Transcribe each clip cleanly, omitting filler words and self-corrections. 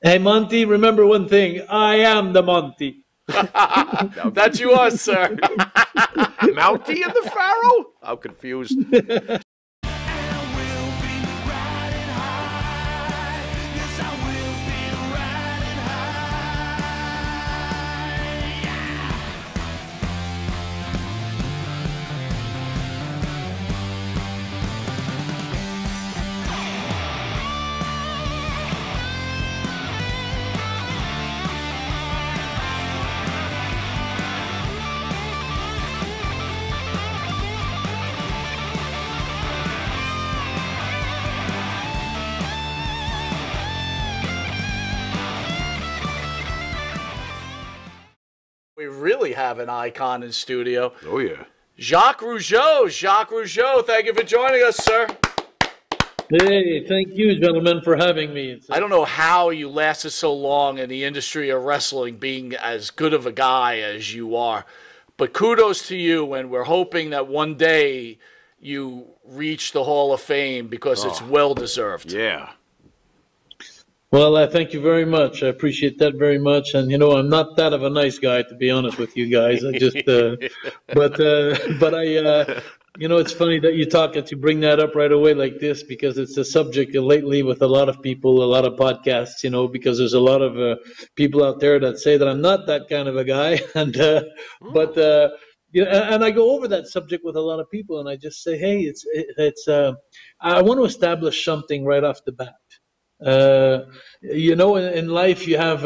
Hey, Monty, remember one thing. I am the Monty. That you are, sir. Mountie and the Pharaoh? I'm confused. We really have an icon in studio. Oh, yeah. Jacques Rougeau. Jacques Rougeau, thank you for joining us, sir. Hey, thank you, gentlemen, for having me. I don't know how you lasted so long in the industry of wrestling, being as good of a guy as you are. But kudos to you, and we're hoping that one day you reach the Hall of Fame because it's well-deserved. Yeah. Well, I thank you very much. I appreciate that very much. And, you know, I'm not that of a nice guy, to be honest with you guys. I just, but you know, it's funny that you bring that up right away like this, because it's a subject lately with a lot of people, a lot of podcasts, you know, because there's a lot of people out there that say that I'm not that kind of a guy. And, you know, and I go over that subject with a lot of people, and I just say, hey, I want to establish something right off the bat. You know, in life you have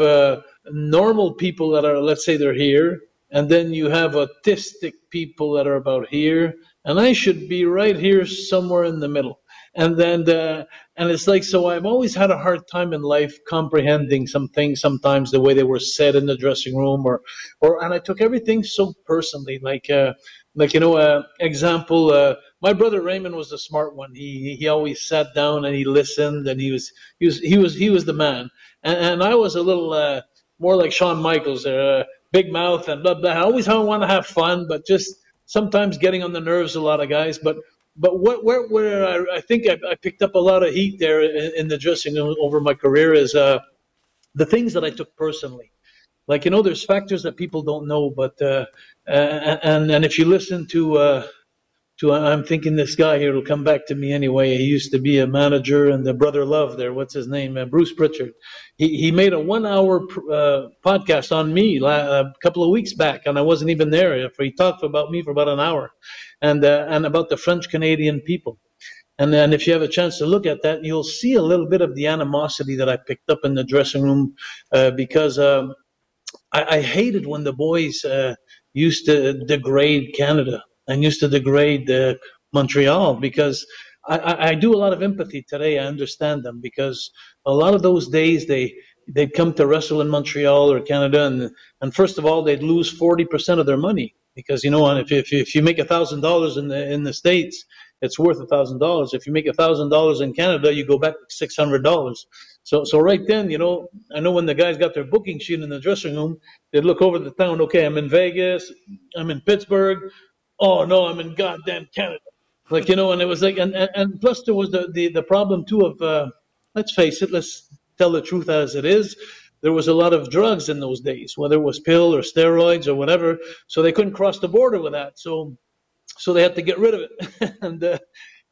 normal people that are, let's say they're here, and then you have autistic people that are about here, and I should be right here somewhere in the middle. And then and it's like, so I've always had a hard time in life comprehending some things sometimes the way they were said in the dressing room, and I took everything so personally, like you know, example, my brother Raymond was the smart one. He always sat down and he listened, and he was the man. And I was a little more like Shawn Michaels, big mouth and blah blah. I always want to have fun, but just sometimes getting on the nerves of a lot of guys. But where I think I picked up a lot of heat there in the dressing room over my career is the things that I took personally. Like, you know, there's factors that people don't know, but and if you listen to I'm thinking this guy here will come back to me anyway. He used to be a manager and the Brother Love there. What's his name? Bruce Pritchard. He made a 1 hour podcast on me a couple of weeks back, and I wasn't even there. He talked about me for about an hour, and about the French Canadian people. And then if you have a chance to look at that, you'll see a little bit of the animosity that I picked up in the dressing room, because I hated when the boys used to degrade Canada and used to degrade Montreal, because I do a lot of empathy today. I understand them, because a lot of those days they'd come to wrestle in Montreal or Canada, and first of all they'd lose 40% of their money, because, you know, if you make $1,000 in the States, it's worth $1,000. If you make $1,000 in Canada, you go back to $600. So right then, you know, I know when the guys got their booking sheet in the dressing room, they'd look over the town. Okay, I'm in Vegas, I'm in Pittsburgh. Oh no, I'm in goddamn Canada. Like, you know, and it was like, and plus there was the problem too of, let's face it, let's tell the truth as it is. There was a lot of drugs in those days, whether it was pill or steroids or whatever. So they couldn't cross the border with that. So they had to get rid of it.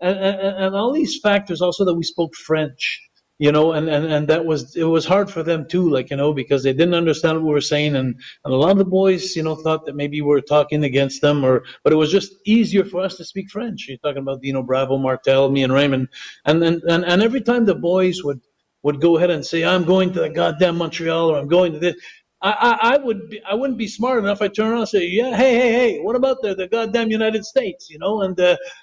and all these factors also, that we spoke French, you know, and it was hard for them too, like, you know, because they didn't understand what we were saying, and a lot of the boys, you know, thought that maybe we were talking against them, but it was just easier for us to speak French. You're talking about Dino Bravo, Martel, me and Raymond, and every time the boys would go ahead and say, I'm going to the goddamn Montreal, or I'm going to this, I wouldn't be smart enough. I'd turn around and say, yeah, hey, what about the goddamn United States, you know, and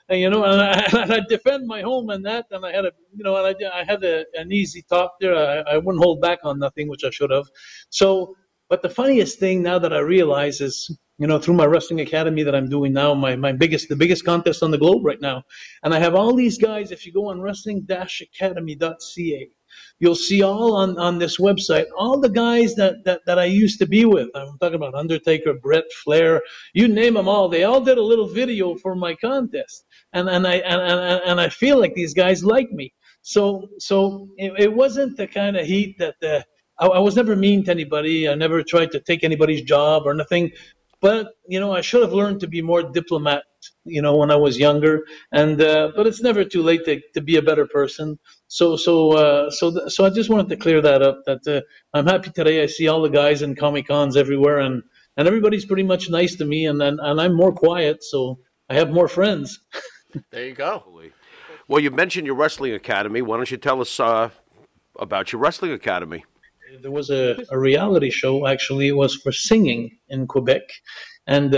you know, and I'd defend my home and that, and I had I had an easy talk there. I wouldn't hold back on nothing, which I should have. So, but the funniest thing now that I realize is, you know, through my wrestling academy that I'm doing now, the biggest contest on the globe right now, and I have all these guys. If you go on wrestling-academy.ca, you'll see all on this website, all the guys that I used to be with. I'm talking about Undertaker, Brett, Flair, you name them all. They all did a little video for my contest, and I feel like these guys like me. So it wasn't the kind of heat that I was never mean to anybody. I never tried to take anybody's job or nothing. But I should have learned to be more diplomat, when I was younger. And but it's never too late to be a better person. So I just wanted to clear that up. That I'm happy today. I see all the guys in Comic Cons everywhere, and everybody's pretty much nice to me. And I'm more quiet, so I have more friends. There you go. Well, you mentioned your wrestling academy. Why don't you tell us about your wrestling academy? There was a reality show, actually. It was for singing in Quebec, and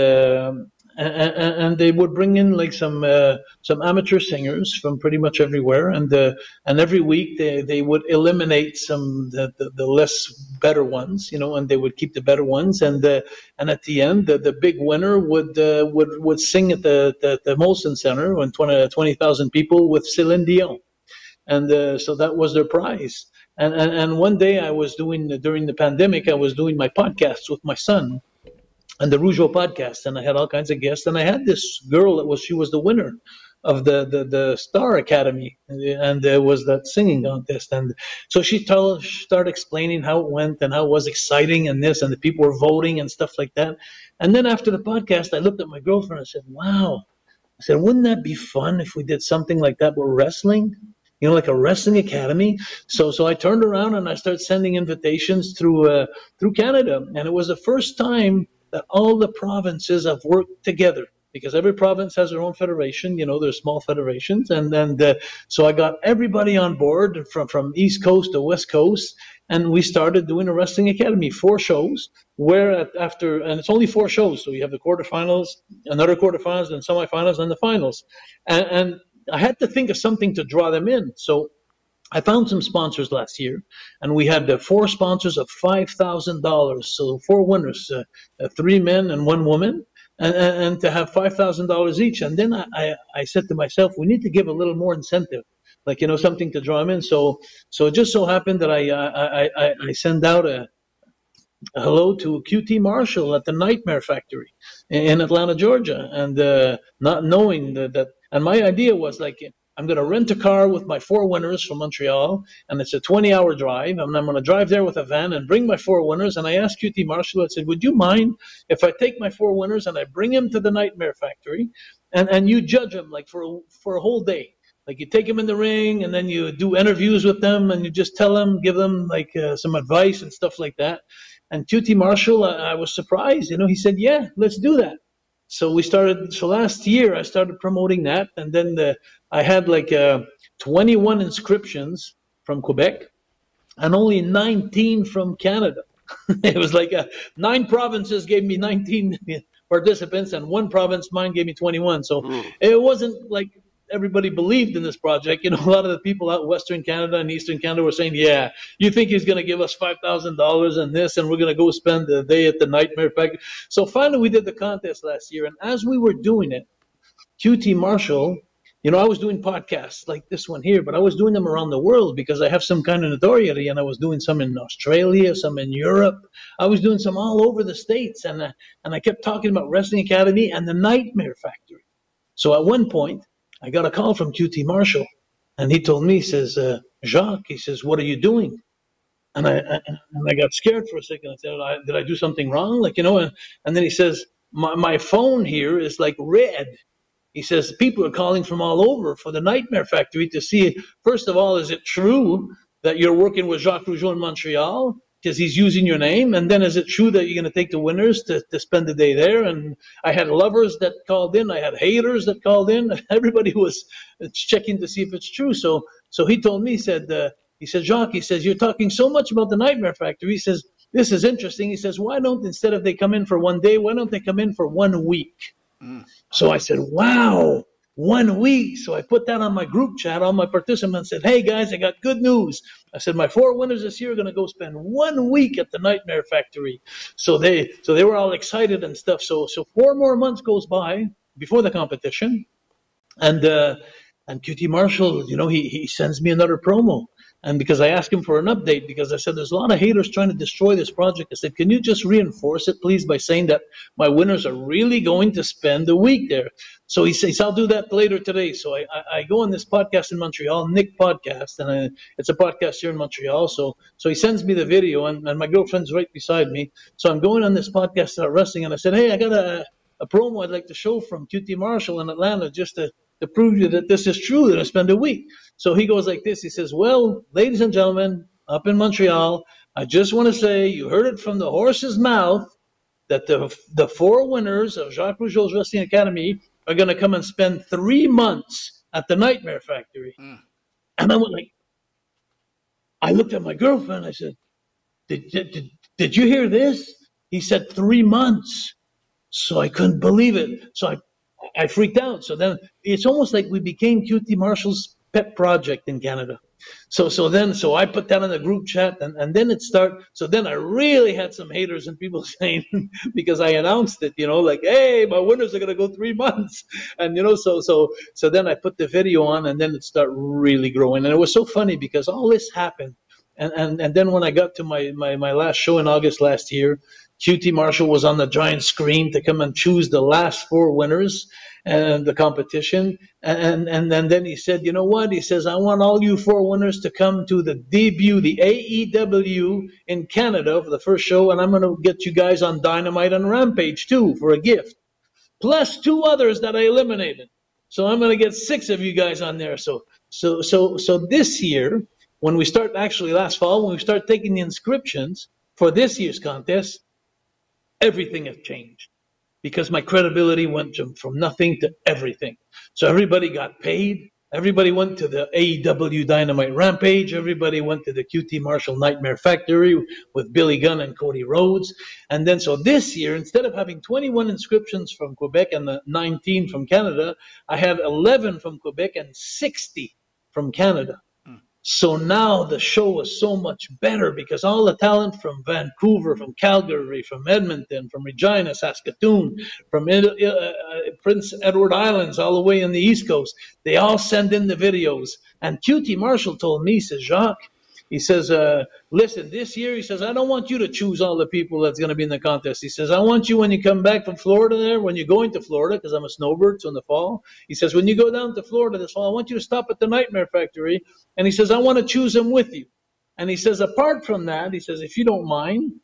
and they would bring in like some amateur singers from pretty much everywhere, and every week they would eliminate some the less better ones, and they would keep the better ones, and at the end the big winner would sing at the Molson Center when 20,000 people with Celine Dion, and so that was their prize. And one day I was during the pandemic, I was doing my podcast with my son and the Rougeau podcast, and I had all kinds of guests, and I had this girl she was the winner of the Star Academy, and there was that singing contest, and so she started explaining how it went and how it was exciting and this, and the people were voting and stuff like that. And then after the podcast, I looked at my girlfriend and I said, "Wow." I said, "Wouldn't that be fun if we did something like that with wrestling? Like a wrestling academy." So I turned around and I started sending invitations through Canada, and it was the first time that all the provinces have worked together, because every province has their own federation. There's small federations, and so I got everybody on board from East Coast to West Coast, and we started doing a wrestling academy, 4 shows. Where and it's only 4 shows, so you have the quarterfinals, another quarterfinals, and semifinals, and the finals, and I had to think of something to draw them in. So I found some sponsors last year, and we had 4 sponsors of $5,000. So 4 winners, 3 men and 1 woman, and to have $5,000 each. And then I said to myself, we need to give a little more incentive, like something to draw them in. So it just so happened that I send out a hello to QT Marshall at the Nightmare Factory in Atlanta, Georgia, and not knowing that. And my idea was like, I'm going to rent a car with my 4 winners from Montreal, and it's a 20-hour drive, and I'm going to drive there with a van and bring my 4 winners. And I asked QT Marshall, I said, would you mind if I take my 4 winners and I bring them to the Nightmare Factory, and you judge them like for a whole day? Like you take them in the ring, and then you do interviews with them, and you just tell them, give them like some advice and stuff like that. And QT Marshall, I was surprised. He said, yeah, let's do that. So last year I started promoting that, and then I had like 21 inscriptions from Quebec and only 19 from Canada. It was like 9 provinces gave me 19 participants, and 1 province, mine, gave me 21. So it wasn't like everybody believed in this project. A lot of the people out in Western Canada and Eastern Canada were saying, yeah, you think he's going to give us $5,000 and this, and we're going to go spend the day at the Nightmare Factory. So finally we did the contest last year, and as we were doing it, QT Marshall, I was doing podcasts like this one here, but I was doing them around the world because I have some kind of notoriety, and I was doing some in Australia, some in Europe. I was doing some all over the States, and I kept talking about Wrestling Academy and the Nightmare Factory. So at one point, I got a call from QT Marshall, and he told me, he says, Jacques, he says, what are you doing? And I got scared for a second. I said, did I do something wrong? And then he says, my phone here is like red. He says, people are calling from all over for the Nightmare Factory to see, first of all, is it true that you're working with Jacques Rougeau in Montreal? Because he's using your name. And then is it true that you're going to take the winners to spend the day there? And I had lovers that called in. I had haters that called in. Everybody was checking to see if it's true. So he told me, he said, Jacques, he says, you're talking so much about the Nightmare Factory. He says, this is interesting. He says, why don't, instead of they come in for 1 day, why don't they come in for 1 week? So I said, wow, 1 week. So I put that on my group chat. All my participants said, hey guys, I got good news. I said, my 4 winners this year are going to go spend 1 week at the Nightmare Factory. So they were all excited and stuff. So 4 more months goes by before the competition, and QT Marshall, he sends me another promo. And because I asked him for an update, because I said, there's a lot of haters trying to destroy this project. I said, can you just reinforce it, please, by saying that my winners are really going to spend a week there? So he says, I'll do that later today. So I go on this podcast in Montreal, Nick Podcast, and it's a podcast here in Montreal. So he sends me the video, and my girlfriend's right beside me. So I'm going on this podcast about wrestling, and I said, hey, I got a promo I'd like to show from QT Marshall in Atlanta, just to prove you that this is true, that I spend a week. So he goes like this. He says, well, ladies and gentlemen, up in Montreal, I just want to say you heard it from the horse's mouth that the 4 winners of Jacques Rougeau's Wrestling Academy are going to come and spend 3 months at the Nightmare Factory. And I went like, I looked at my girlfriend. I said, did you hear this? He said 3 months. So I couldn't believe it. So I freaked out. So then it's almost like we became QT Marshall's pet project in Canada. So I put that in the group chat, and then it started. So then I really had some haters and people saying, because I announced it, like, hey, my winners are going to go 3 months. And, so then I put the video on, and then it started really growing. And it was so funny because all this happened. And then when I got to my last show in August last year, QT Marshall was on the giant screen to come and choose the last 4 winners and the competition. And then he said, you know what? He says, I want all you 4 winners to come to the debut, the AEW in Canada for the first show. And I'm going to get you guys on Dynamite and Rampage too for a gift, plus 2 others that I eliminated. So I'm going to get 6 of you guys on there. So this year, when we start, actually last fall, when we start taking the inscriptions for this year's contest, everything has changed because my credibility went from nothing to everything. So everybody got paid. Everybody went to the AEW Dynamite Rampage. Everybody went to the QT Marshall Nightmare Factory with Billy Gunn and Cody Rhodes. And then so this year, instead of having 21 inscriptions from Quebec and 19 from Canada, I have 11 from Quebec and 60 from Canada. So now the show is so much better because all the talent from Vancouver, from Calgary, from Edmonton, from Regina, Saskatoon, from Prince Edward Islands, all the way in the East Coast, they all send in the videos. And QT Marshall told me, he says, Jacques, he says, listen, this year, he says, I don't want you to choose all the people that's going to be in the contest. He says, I want you, when you come back from Florida there, when you're going to Florida, because I'm a snowbird, so in the fall, he says, when you go down to Florida this fall, I want you to stop at the Nightmare Factory. And he says, I want to choose them with you. And he says, apart from that, he says, if you don't mind,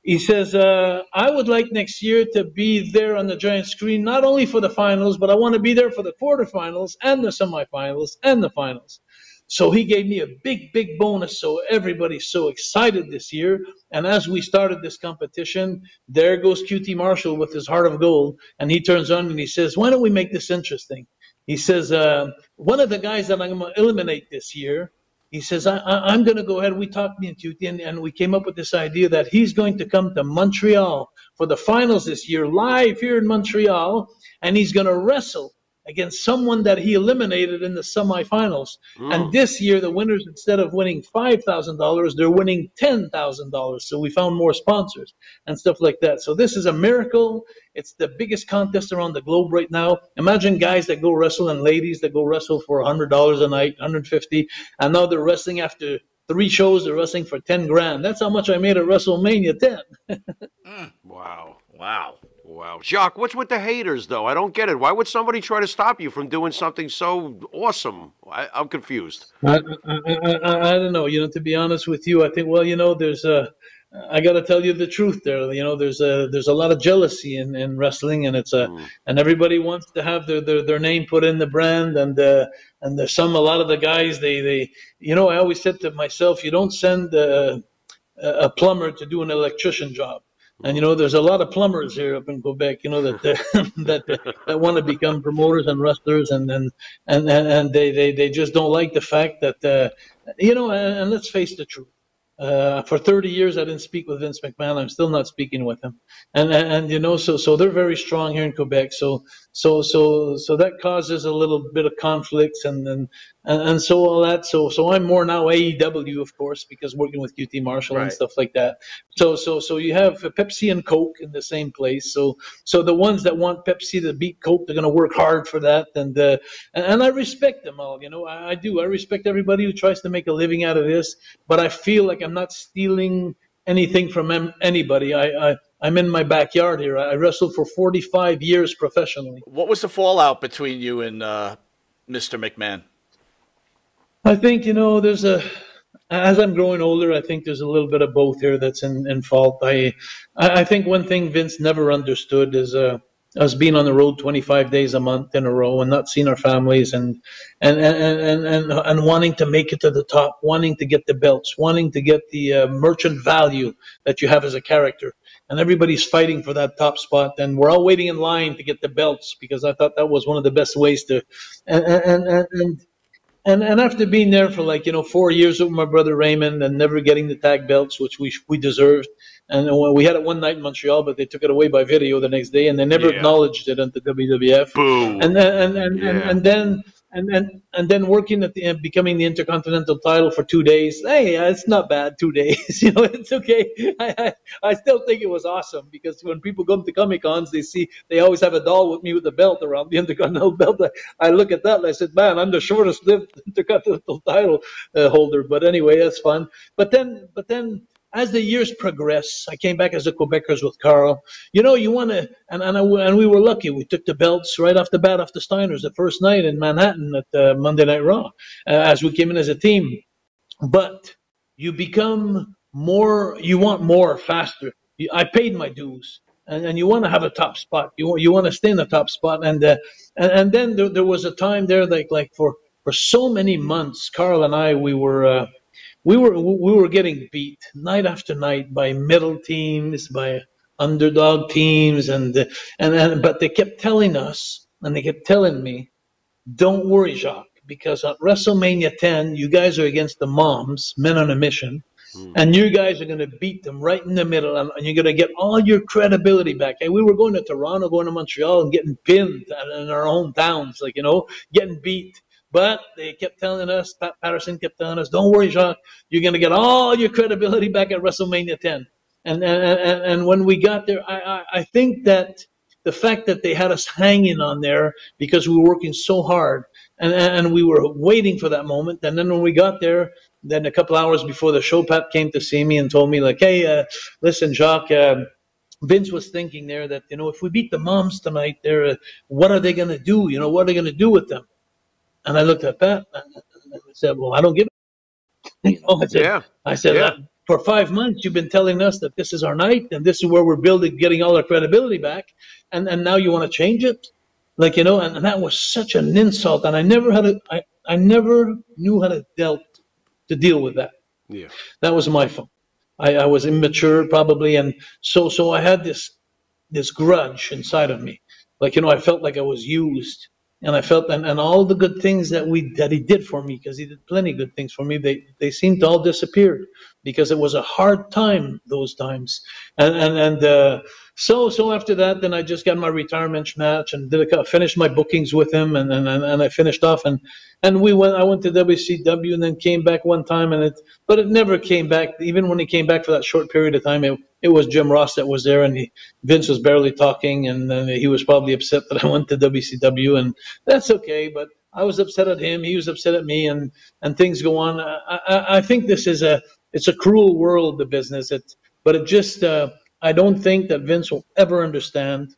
he says, I would like next year to be there on the giant screen, not only for the finals, but I want to be there for the quarterfinals and the semifinals and the finals. So he gave me a big, big bonus. So everybody's so excited this year. And as we started this competition, there goes QT Marshall with his heart of gold. And he turns on and he says, why don't we make this interesting? He says, one of the guys that I'm going to eliminate this year, he says, I'm going to go ahead. We talked, me and QT, and we came up with this idea that he's going to come to Montreal for the finals this year, live here in Montreal. And he's going to wrestle against someone that he eliminated in the semifinals. And this year, the winners, instead of winning $5,000, they're winning $10,000. So we found more sponsors and stuff like that. So this is a miracle. It's the biggest contest around the globe right now. Imagine guys that go wrestle and ladies that go wrestle for $100 a night, $150, and now they're wrestling after 3 shows. They're wrestling for 10 grand. That's how much I made at WrestleMania 10. Wow. Wow. Wow. Jacques, what's with the haters, though? I don't get it. Why would somebody try to stop you from doing something so awesome? I'm confused. I don't know. To be honest with you, I think, well, there's I got to tell you the truth there. There's a lot of jealousy in wrestling, and and everybody wants to have their name put in the brand, and there's a lot of the guys, they I always said to myself, you don't send a plumber to do an electrician job. And there's a lot of plumbers here up in Quebec, that want to become promoters and wrestlers, and they just don't like the fact that and let's face the truth. For 30 years, I didn't speak with Vince McMahon. I'm still not speaking with him, and so they're very strong here in Quebec. So that causes a little bit of conflicts, and and so all that. So I'm more now AEW, of course, because working with QT Marshall and Right. stuff like that. So you have Pepsi and Coke in the same place. So the ones that want Pepsi to beat Coke, they're going to work hard for that, and I respect them all. I do. I respect everybody who tries to make a living out of this, but I feel like I'm not stealing anything from anybody. I'm in my backyard here. I wrestled for 45 years professionally. What was the fallout between you and Mr. McMahon? I think, as I'm growing older, I think there's a little bit of both here that's in fault. I think one thing Vince never understood is us being on the road 25 days a month in a row and not seeing our families and wanting to make it to the top, wanting to get the belts, wanting to get the merchant value that you have as a character. And everybody's fighting for that top spot, and we're all waiting in line to get the belts because I thought that was one of the best ways to. And after being there for 4 years with my brother Raymond and never getting the tag belts, which we deserved, and we had it one night in Montreal, but they took it away by video the next day, and they never acknowledged it at the WWF. Boo. And then working at the becoming the Intercontinental title for 2 days. Hey, it's not bad. 2 days, it's okay. I still think it was awesome because when people come to Comic Cons, they always have a doll with me with the belt around the Intercontinental belt. I look at that and I said, man, I'm the shortest lived Intercontinental title holder. But anyway, that's fun. But then as the years progress, I came back as a Quebecers with Carl. You want to, and we were lucky. We took the belts right off the bat off the Steiners the first night in Manhattan at Monday Night Raw, as we came in as a team. But you become more, you want more faster. I paid my dues, and you want to have a top spot. You want to stay in the top spot, and then there was a time there like for so many months, Carl and I we were getting beat night after night by middle teams, by underdog teams, but they kept telling us, and they kept telling me, don't worry, Jacques, because at WrestleMania 10, you guys are against the moms, men on a mission, and you guys are going to beat them right in the middle, and you're going to get all your credibility back. Hey, we were going to Toronto, going to Montreal, and getting pinned in our hometowns, getting beat. But they kept telling us, Pat Patterson kept telling us, don't worry, Jacques, you're going to get all your credibility back at WrestleMania 10. And when we got there, I think that the fact that they had us hanging on there because we were working so hard and we were waiting for that moment. And then when we got there, then a couple hours before the show, Pat came to see me and told me, hey, listen, Jacques, Vince was thinking there that, if we beat the moms tonight, what are they going to do? What are they going to do with them? And I looked at Pat and I said, well, I don't give a I said, for 5 months, you've been telling us that this is our night and this is where we're getting all our credibility back. And now you want to change it? And that was such an insult. And I never knew how to deal with that. Yeah. That was my fault. I was immature probably. And so I had this grudge inside of me. I felt like I was used. And I felt, and all the good things that he did for me, because he did plenty of good things for me, they seemed to all disappear because it was a hard time those times. So after that, then I just got my retirement match and finished my bookings with him, and I finished off, and I went to WCW and then came back one time, but it never came back. Even when he came back for that short period of time, it was Jim Ross that was there, and Vince was barely talking, and he was probably upset that I went to WCW, and that's okay. But I was upset at him, he was upset at me, and things go on. I think it's a cruel world, the business. But it just I don't think that Vince will ever understand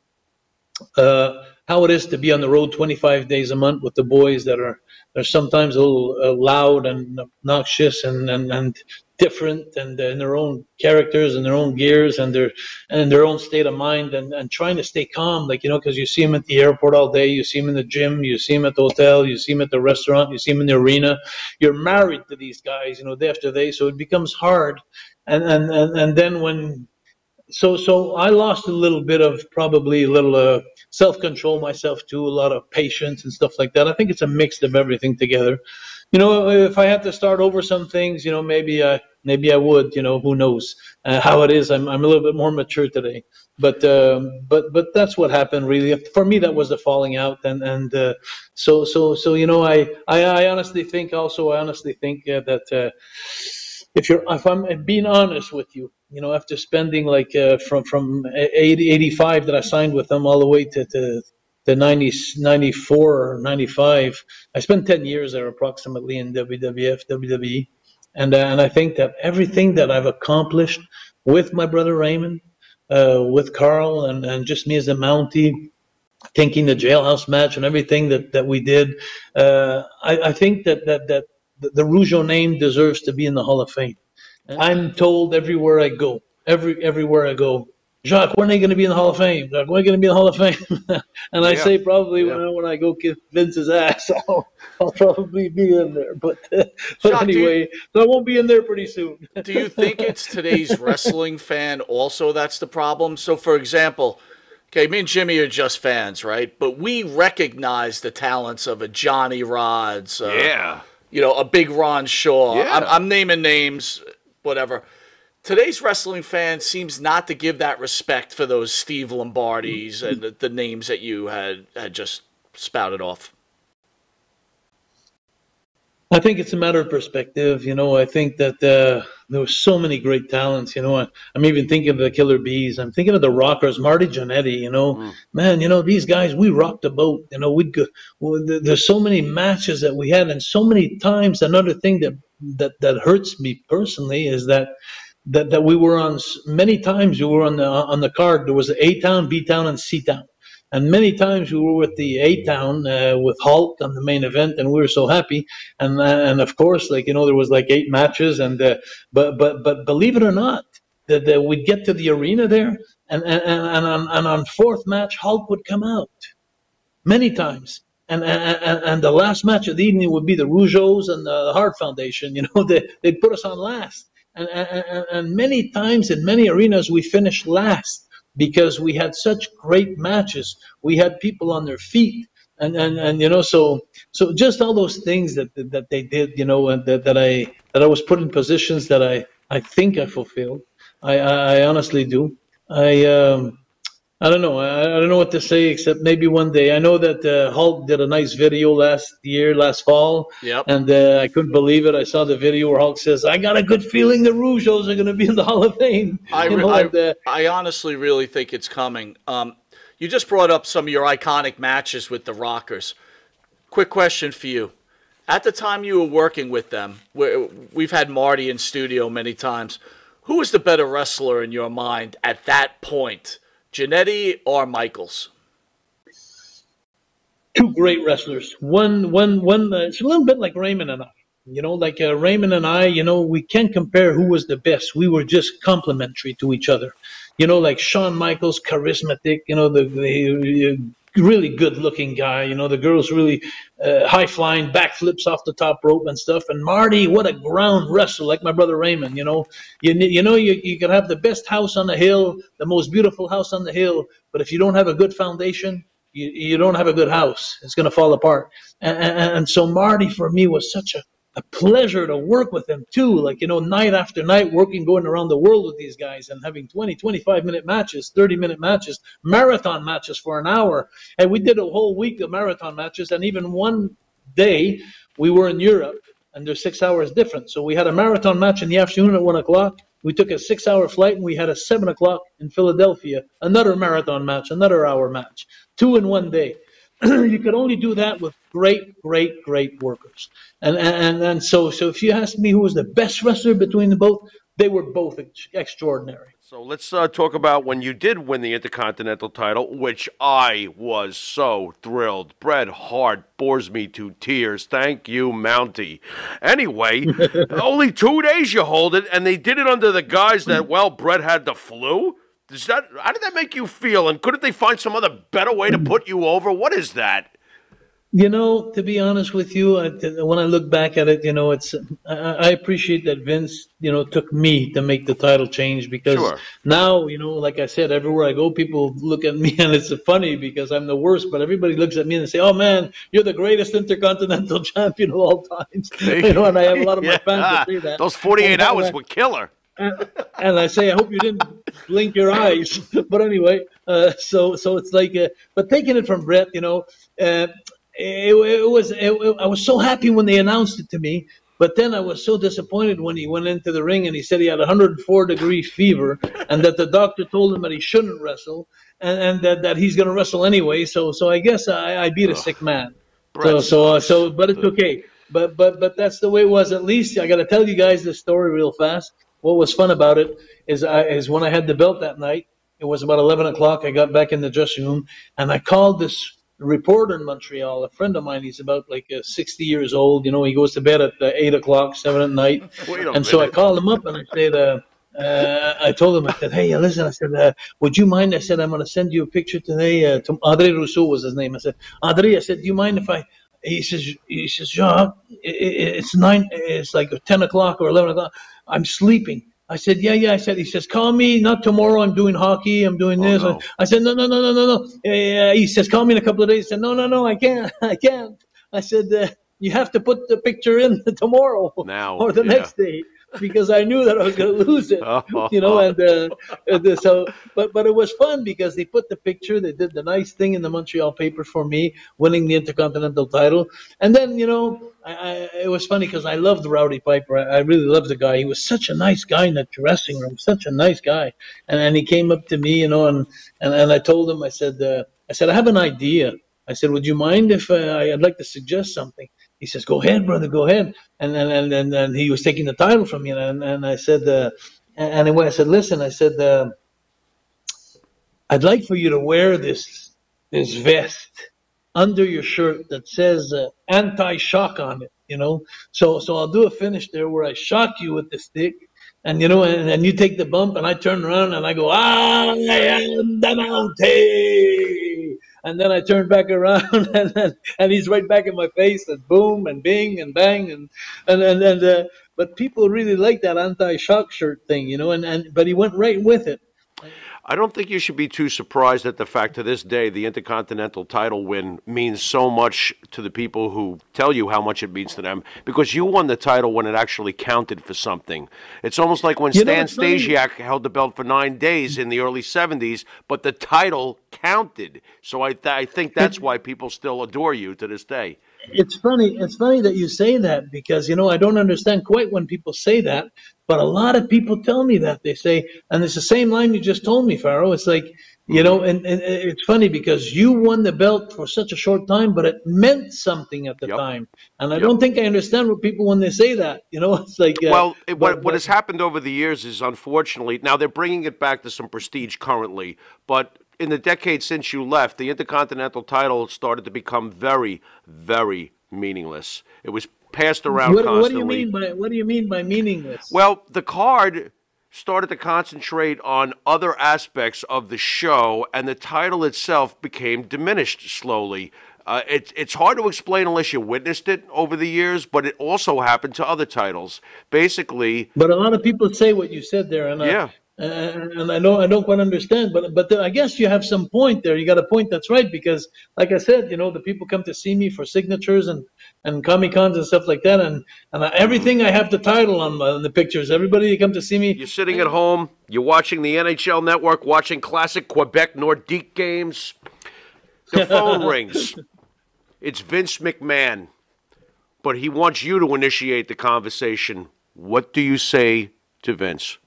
how it is to be on the road 25 days a month with the boys that are sometimes a little loud and obnoxious and different and in their own characters and their own gears and their own state of mind and trying to stay calm, because you see them at the airport all day, you see them in the gym, you see them at the hotel, you see them at the restaurant, you see them in the arena. You're married to these guys, day after day, so it becomes hard. And then when so I lost a little bit of probably a little self-control myself too, a lot of patience and stuff like that. I think it's a mix of everything together. If I had to start over some things, maybe I would. Who knows how it is? I'm a little bit more mature today. But that's what happened really. For me, that was the falling out, and so you know, I honestly think also I honestly think that if I'm being honest with you, you know, after spending like from 85 that I signed with them all the way to 90, 94 or 95, I spent 10 years there approximately in WWF, WWE, and I think that everything that I've accomplished with my brother Raymond, with Carl, and just me as a Mountie, thinking the jailhouse match and everything that we did, I think that the Rougeau name deserves to be in the Hall of Fame. I'm told everywhere I go, everywhere I go, Jacques, when are you going to be in the Hall of Fame? Jacques, when are you going to be in the Hall of Fame? And I say probably when I go kick Vince's ass, I'll probably be in there. But Jacques, anyway, so I won't be in there pretty soon. Do you think it's today's wrestling fan also that's the problem? So, for example, okay, me and Jimmy are just fans, right? But we recognize the talents of a Johnny Rods, you know, a big Ron Shaw. Yeah. I'm naming names, whatever. Today's wrestling fan seems not to give that respect for those Steve Lombardis and the names that you had just spouted off. I think it's a matter of perspective. You know, I think that there were so many great talents. You know, I'm even thinking of the Killer Bees. I'm thinking of the Rockers, Marty Jannetty. You know, man, you know, these guys, we rocked the boat. You know, we'd go. There's so many matches that we had, and so many times. Another thing that hurts me personally is that we were on many times. We were on the card. There was A Town, B Town, and C Town. And many times we were with the A Town with Hulk on the main event, and we were so happy. And of course, like, you know, there was like 8 matches, and but believe it or not, that we'd get to the arena there, and on 4th match, Hulk would come out many times. And the last match of the evening would be the Rougeaus and the Hart Foundation. You know, they'd put us on last. And many times in many arenas we finished last because we had such great matches. We had people on their feet, and you know, so just all those things that they did, you know, and that I was put in positions that I think I fulfilled. I honestly do. I don't know. I don't know what to say except maybe one day. I know that Hulk did a nice video last fall. Yep. And I couldn't believe it. I saw the video where Hulk says, "I got a good feeling the Rougeaus are going to be in the Hall of Fame." I honestly really think it's coming. You just brought up some of your iconic matches with the Rockers. Quick question for you. At the time you were working with them, we've had Marty in studio many times. Who was the better wrestler in your mind at that point? Jannetty or Michaels? Two great wrestlers. One. It's a little bit like Raymond and I. You know, like Raymond and I. You know, we can't compare who was the best. We were just complementary to each other. You know, like Shawn Michaels, charismatic. You know, the really good-looking guy. You know, the girls really high-flying backflips off the top rope and stuff. And Marty, what a ground wrestler, like my brother Raymond. You know, you can have the best house on the hill, the most beautiful house on the hill, but if you don't have a good foundation, you don't have a good house. It's going to fall apart. And so Marty, for me, was such a pleasure to work with him too. Like, you know, night after night working, going around the world with these guys and having 20, 25-minute matches, 30-minute matches, marathon matches for an hour. And we did a whole week of marathon matches. And even one day we were in Europe and there's 6 hours different. So we had a marathon match in the afternoon at 1 o'clock. We took a 6-hour flight and we had a 7 o'clock in Philadelphia, another marathon match, another hour match, 2 in one day. You could only do that with great workers. And so if you ask me who was the best wrestler between the both, they were both extraordinary. So let's talk about when you did win the Intercontinental title, which I was so thrilled. Bret Hart bores me to tears. Thank you, Mountie. Anyway, only 2 days you hold it, and they did it under the guise that, well, Bret had the flu? How did that make you feel? And couldn't they find some other better way to put you over? What is that? You know, to be honest with you, when I look back at it, you know, I appreciate that Vince, you know, took me to make the title change because now, you know, like I said, everywhere I go, people look at me and it's funny because I'm the worst, but everybody looks at me and say, "Oh man, you're the greatest Intercontinental champion of all times." You know, and I have a lot of my fans that say that. Those 48 hours were killer. And I say, I hope you didn't blink your eyes. But anyway, so it's like, but taking it from Brett, I was so happy when they announced it to me, but then I was so disappointed when he went into the ring and he said he had 104-degree fever and that the doctor told him that he shouldn't wrestle and that he's going to wrestle anyway. So I guess I beat a sick man. Brett But it's okay. But that's the way it was. At least I got to tell you guys this story real fast. What was fun about it is when I had the belt that night. It was about 11 o'clock. I got back in the dressing room and I called this reporter in Montreal, a friend of mine. He's about like 60 years old. He goes to bed at 8 o'clock, 7 at night. And so I called him up and I said, I told him, I said, hey, listen, I said, would you mind? I said, I'm going to send you a picture today. To Andre Rousseau was his name. I said, Andre, I said, do you mind if I? He says, Jacques, it's like 10 o'clock or 11 o'clock. I'm sleeping. I said, yeah. I said, he says, call me, not tomorrow. I'm doing hockey. I'm doing this. No. I said, no. He says, call me in a couple of days. I said, no, I can't. I said, you have to put the picture in tomorrow or the next day. Because I knew that I was going to lose it, but it was fun because they put the picture, they did the nice thing in the Montreal paper for me, winning the Intercontinental title, and then it was funny because I loved Rowdy Piper. I really loved the guy. He was such a nice guy in the dressing room, such a nice guy, and he came up to me, and I told him, I said, I have an idea. I said, would you mind if I'd like to suggest something? He says, go ahead, brother, go ahead. And he was taking the title from me. And I said, anyway, I said, listen, I said, I'd like for you to wear this vest under your shirt that says anti-shock on it, So I'll do a finish there where I shock you with the stick. And and you take the bump, and I turn around and I go, I am the Mountie. And then I turn back around, and he's right back in my face, and boom, and bing, and bang, but people really like that anti-shock shirt thing, but he went right with it. I don't think you should be too surprised at the fact to this day the Intercontinental title win means so much to the people who tell you how much it means to them, because you won the title when it actually counted for something. It's almost like when Stan Stasiak held the belt for 9 days in the early 70s, but the title counted. So I think that's why people still adore you to this day. It's funny that you say that because, I don't understand quite when people say that, but a lot of people tell me that. They say, and it's the same line you just told me, Pharaoh. It's like, and it's funny because you won the belt for such a short time, but it meant something at the time. And I don't think I understand what people when they say that, it's like. What has happened over the years is, unfortunately, now they're bringing it back to some prestige currently, but in the decade since you left, the Intercontinental title started to become very, very meaningless. It was passed around constantly. What do you mean by meaningless? Well, the card started to concentrate on other aspects of the show, and the title itself became diminished slowly. It's hard to explain unless you witnessed it over the years, but it also happened to other titles. Basically, but a lot of people say what you said there, and and I don't quite understand, but I guess you have some point there. You got a point that's right because, like I said, the people come to see me for signatures and Comic-Cons and stuff like that, and everything I have the title on the pictures. Everybody come to see me. You're sitting at home. You're watching the NHL Network, watching classic Quebec Nordique games. The phone rings. It's Vince McMahon, but he wants you to initiate the conversation. What do you say to Vince?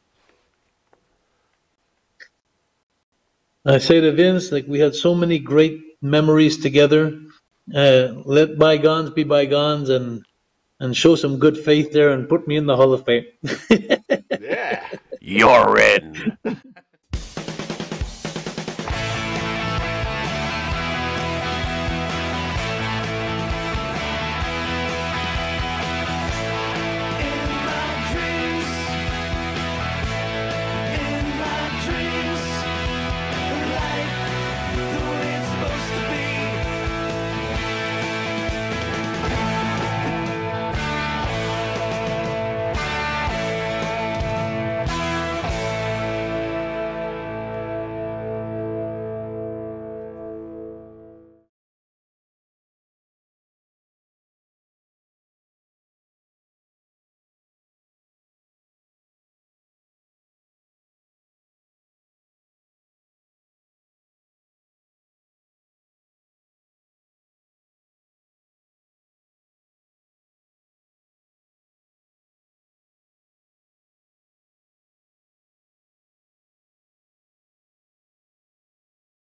I say to Vince, like, we had so many great memories together. Let bygones be bygones and show some good faith there and put me in the Hall of Fame. Yeah. You're in.